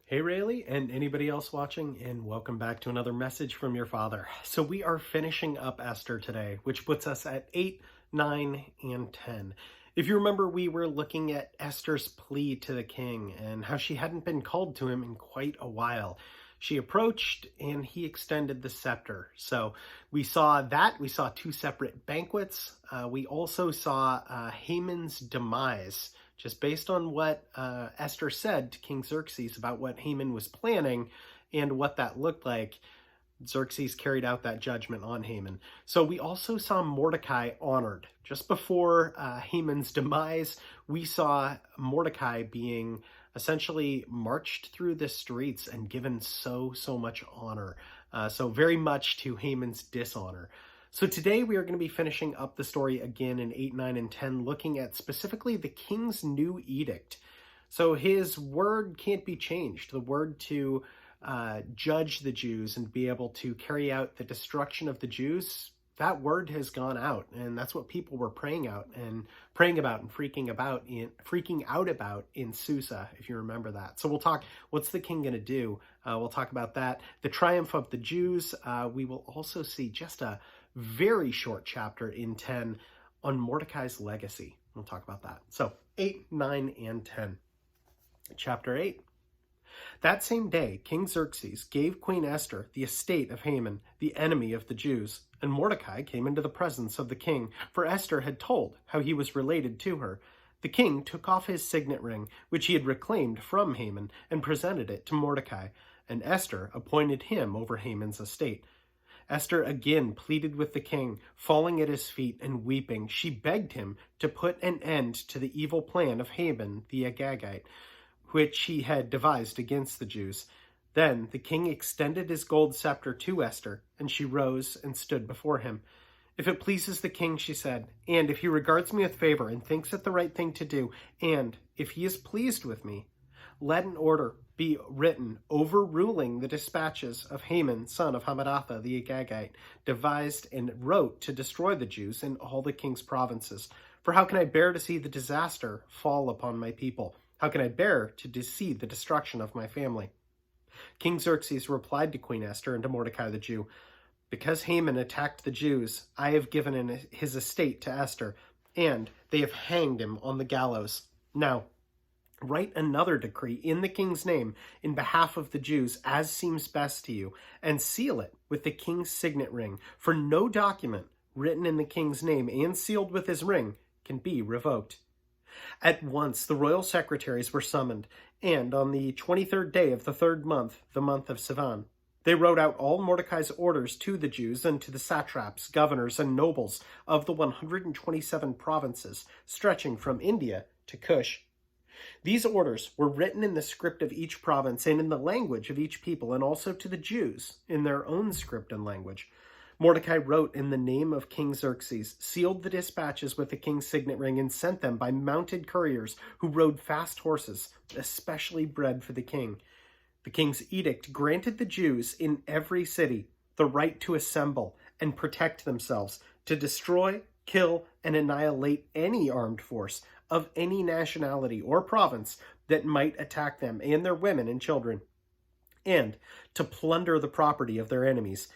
Hey Rayleigh, and anybody else watching, and welcome back to another message from your father. So we are finishing up Esther today, which puts us at 8, 9, and 10. If you remember, we were looking at Esther's plea to the king and how she hadn't been called to him in quite a while. She approached and he extended the scepter. So we saw that. We saw two separate banquets. We also saw Haman's demise, just based on what Esther said to King Xerxes about what Haman was planning and what that looked like. Xerxes carried out that judgment on Haman. So we also saw Mordecai honored. Just before Haman's demise, we saw Mordecai being essentially marched through the streets and given so much honor. So very much to Haman's dishonor. So today we are going to be finishing up the story again in 8, 9, and 10, looking at specifically the king's new edict. So his word can't be changed. The word to judge the Jews and be able to carry out the destruction of the Jews, that word has gone out, and that's what people were praying about and freaking out about in Susa, if you remember that. So we'll talk, what's the king going to do? We'll talk about that. The triumph of the Jews. We will also see just a very short chapter in 10 on Mordecai's legacy. We'll talk about that. So 8, 9, and 10. Chapter 8. That same day, King Xerxes gave Queen Esther the estate of Haman, the enemy of the Jews, and Mordecai came into the presence of the king, for Esther had told how he was related to her. The king took off his signet ring, which he had reclaimed from Haman, and presented it to Mordecai, and Esther appointed him over Haman's estate. Esther again pleaded with the king, falling at his feet and weeping. She begged him to put an end to the evil plan of Haman the Agagite, which he had devised against the Jews. Then the king extended his gold scepter to Esther, and she rose and stood before him. If it pleases the king, she said, and if he regards me with favor and thinks it the right thing to do, and if he is pleased with me, let an order be written overruling the dispatches of Haman, son of Hammedatha the Agagite, devised and wrote to destroy the Jews in all the king's provinces. For how can I bear to see the disaster fall upon my people? How can I bear to see the destruction of my family? King Xerxes replied to Queen Esther and to Mordecai the Jew, because Haman attacked the Jews, I have given his estate to Esther, and they have hanged him on the gallows. Now, write another decree in the king's name in behalf of the Jews as seems best to you, and seal it with the king's signet ring, for no document written in the king's name and sealed with his ring can be revoked. At once the royal secretaries were summoned, and on the 23rd day of the 3rd month, the month of Sivan, they wrote out all Mordecai's orders to the Jews and to the satraps, governors, and nobles of the 127 provinces stretching from India to Cush. These orders were written in the script of each province and in the language of each people, and also to the Jews in their own script and language. Mordecai wrote in the name of King Xerxes, sealed the dispatches with the king's signet ring, and sent them by mounted couriers who rode fast horses, especially bred for the king. The king's edict granted the Jews in every city the right to assemble and protect themselves, to destroy, kill, and annihilate any armed force of any nationality or province that might attack them and their women and children, and to plunder the property of their enemies.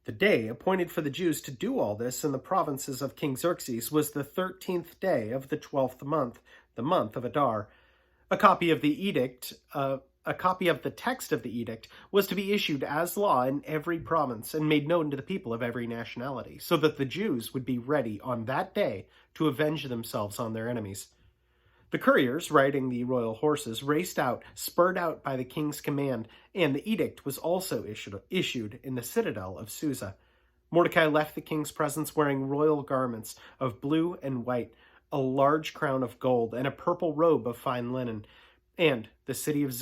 The day appointed for the Jews to do all this in the provinces of King Xerxes was the 13th day of the 12th month, the month of Adar. A copy of the text of the edict was to be issued as law in every province and made known to the people of every nationality, so that the Jews would be ready on that day to avenge themselves on their enemies. The couriers, riding the royal horses, raced out, spurred out by the king's command, and the edict was also issued in the citadel of Susa. Mordecai left the king's presence wearing royal garments of blue and white, a large crown of gold, and a purple robe of fine linen. And the city of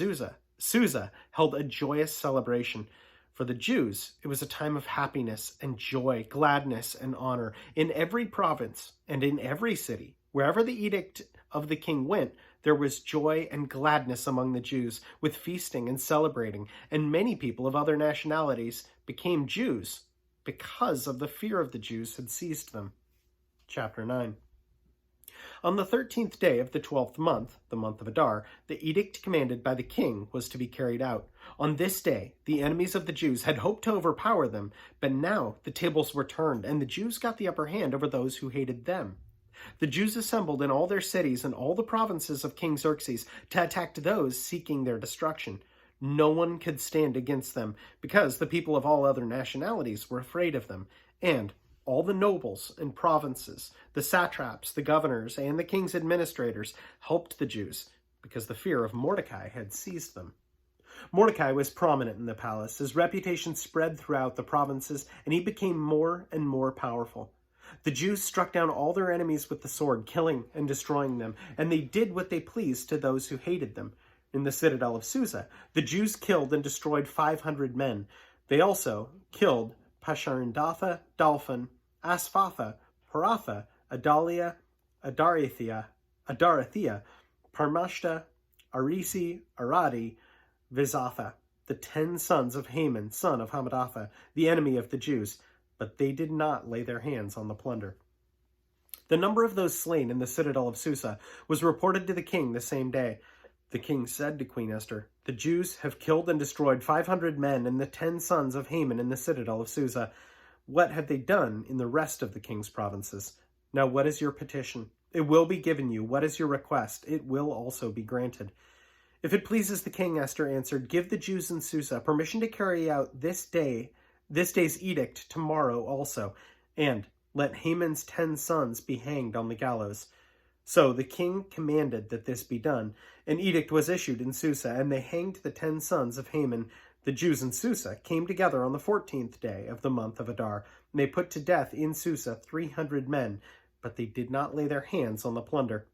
Susa held a joyous celebration. For the Jews, it was a time of happiness and joy, gladness and honor. In every province and in every city, wherever the edict of the king went, there was joy and gladness among the Jews, with feasting and celebrating, and many people of other nationalities became Jews because of the fear of the Jews had seized them. Chapter 9. On the 13th day of the 12th month, the month of Adar, the edict commanded by the king was to be carried out. On this day, the enemies of the Jews had hoped to overpower them, but now the tables were turned, and the Jews got the upper hand over those who hated them. The Jews assembled in all their cities and all the provinces of King Xerxes to attack those seeking their destruction. No one could stand against them, because the people of all other nationalities were afraid of them, and all the nobles and provinces, the satraps, the governors, and the king's administrators helped the Jews, because the fear of Mordecai had seized them. Mordecai was prominent in the palace. His reputation spread throughout the provinces, and he became more and more powerful. The Jews struck down all their enemies with the sword, killing and destroying them, and they did what they pleased to those who hated them. In the citadel of Susa, the Jews killed and destroyed 500 men. They also killed Pasharindatha, Dalphon, Asphatha, Paratha, Adalia, Adarathea, Parmashta, Arisi, Aradi, Vizatha, the 10 sons of Haman, son of Hammedatha, the enemy of the Jews, but they did not lay their hands on the plunder. The number of those slain in the citadel of Susa was reported to the king the same day. The king said to Queen Esther, "The Jews have killed and destroyed 500 men and the 10 sons of Haman in the citadel of Susa. What have they done in the rest of the king's provinces? Now what is your petition? It will be given you. What is your request? It will also be granted." "If it pleases the king," Esther answered, "give the Jews in Susa permission to carry out this day's edict tomorrow also, and let Haman's 10 sons be hanged on the gallows." So the king commanded that this be done. An edict was issued in Susa, and they hanged the 10 sons of Haman. The Jews in Susa came together on the 14th day of the month of Adar, and they put to death in Susa 300 men, but they did not lay their hands on the plunder.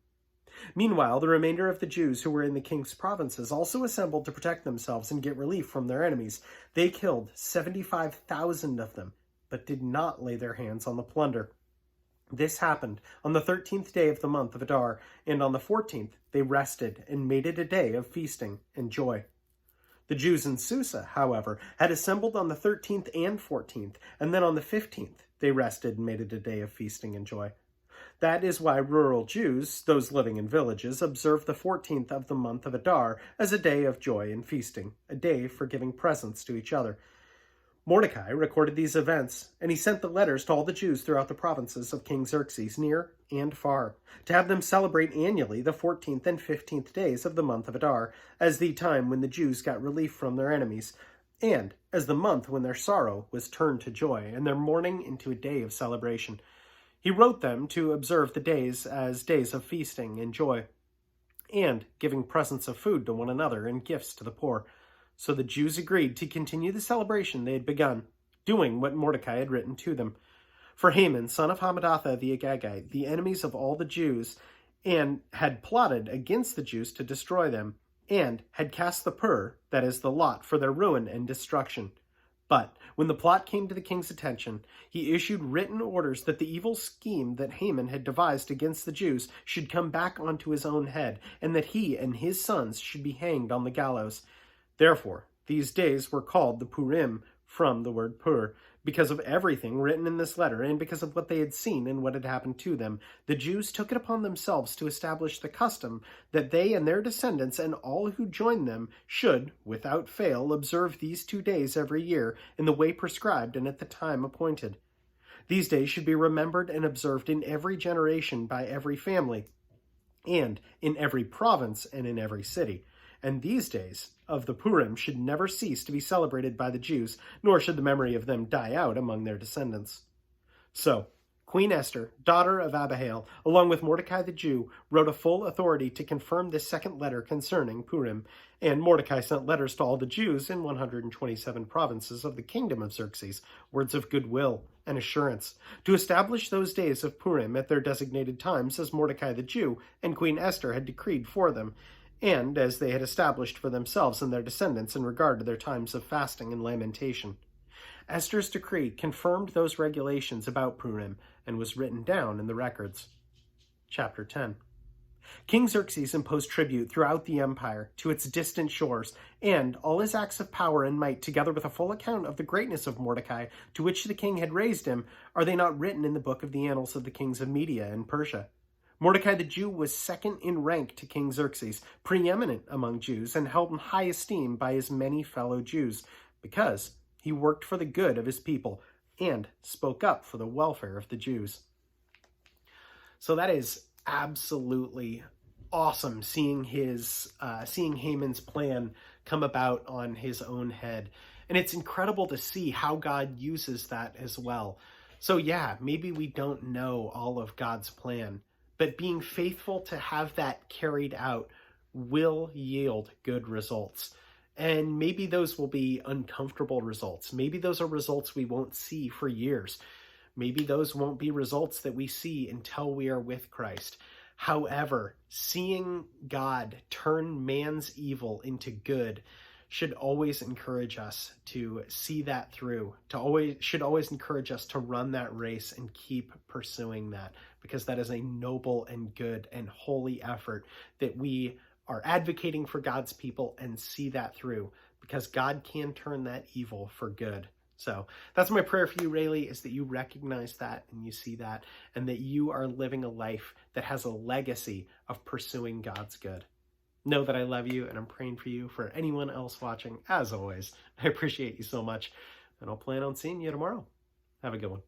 Meanwhile, the remainder of the Jews who were in the king's provinces also assembled to protect themselves and get relief from their enemies. They killed 75,000 of them, but did not lay their hands on the plunder. This happened on the 13th day of the month of Adar, and on the 14th they rested and made it a day of feasting and joy. The Jews in Susa, however, had assembled on the 13th and 14th, and then on the 15th they rested and made it a day of feasting and joy. That is why rural Jews, those living in villages, observe the 14th of the month of Adar as a day of joy and feasting, a day for giving presents to each other. Mordecai recorded these events, and he sent the letters to all the Jews throughout the provinces of King Xerxes, near and far, to have them celebrate annually the 14th and 15th days of the month of Adar, as the time when the Jews got relief from their enemies, and as the month when their sorrow was turned to joy, and their mourning into a day of celebration. He wrote them to observe the days as days of feasting and joy, and giving presents of food to one another and gifts to the poor. So the Jews agreed to continue the celebration they had begun, doing what Mordecai had written to them. For Haman, son of Hammedatha the Agagite, the enemies of all the Jews, and had plotted against the Jews to destroy them, and had cast the pur, that is, the lot, for their ruin and destruction. But when the plot came to the king's attention, he issued written orders that the evil scheme that Haman had devised against the Jews should come back onto his own head, and that he and his sons should be hanged on the gallows. Therefore, these days were called the Purim, from the word pur. Because of everything written in this letter, and because of what they had seen and what had happened to them, the Jews took it upon themselves to establish the custom that they and their descendants and all who joined them should, without fail, observe these 2 days every year in the way prescribed and at the time appointed. These days should be remembered and observed in every generation by every family, and in every province and in every city. And these days of the Purim should never cease to be celebrated by the Jews, nor should the memory of them die out among their descendants. So, Queen Esther, daughter of Abihail, along with Mordecai the Jew, wrote a full authority to confirm this second letter concerning Purim, and Mordecai sent letters to all the Jews in 127 provinces of the kingdom of Xerxes, words of goodwill and assurance, to establish those days of Purim at their designated times as Mordecai the Jew and Queen Esther had decreed for them, and as they had established for themselves and their descendants in regard to their times of fasting and lamentation. Esther's decree confirmed those regulations about Purim and was written down in the records. Chapter 10. King Xerxes imposed tribute throughout the empire to its distant shores, and all his acts of power and might, together with a full account of the greatness of Mordecai, to which the king had raised him, are they not written in the book of the annals of the kings of Media and Persia? Mordecai the Jew was second in rank to King Xerxes, preeminent among Jews, and held in high esteem by his many fellow Jews, because he worked for the good of his people and spoke up for the welfare of the Jews. So that is absolutely awesome, seeing Haman's plan come about on his own head. And it's incredible to see how God uses that as well. So yeah, maybe we don't know all of God's plan, but being faithful to have that carried out will yield good results. And maybe those will be uncomfortable results. Maybe those are results we won't see for years. Maybe those won't be results that we see until we are with Christ. However, seeing God turn man's evil into good should always encourage us to see that through, should always encourage us to run that race and keep pursuing that, because that is a noble and good and holy effort that we are advocating for God's people and see that through, because God can turn that evil for good. So that's my prayer for you, Rayleigh, is that you recognize that and you see that, and that you are living a life that has a legacy of pursuing God's good. Know that I love you, and I'm praying for you. For anyone else watching, as always, I appreciate you so much, and I'll plan on seeing you tomorrow. Have a good one.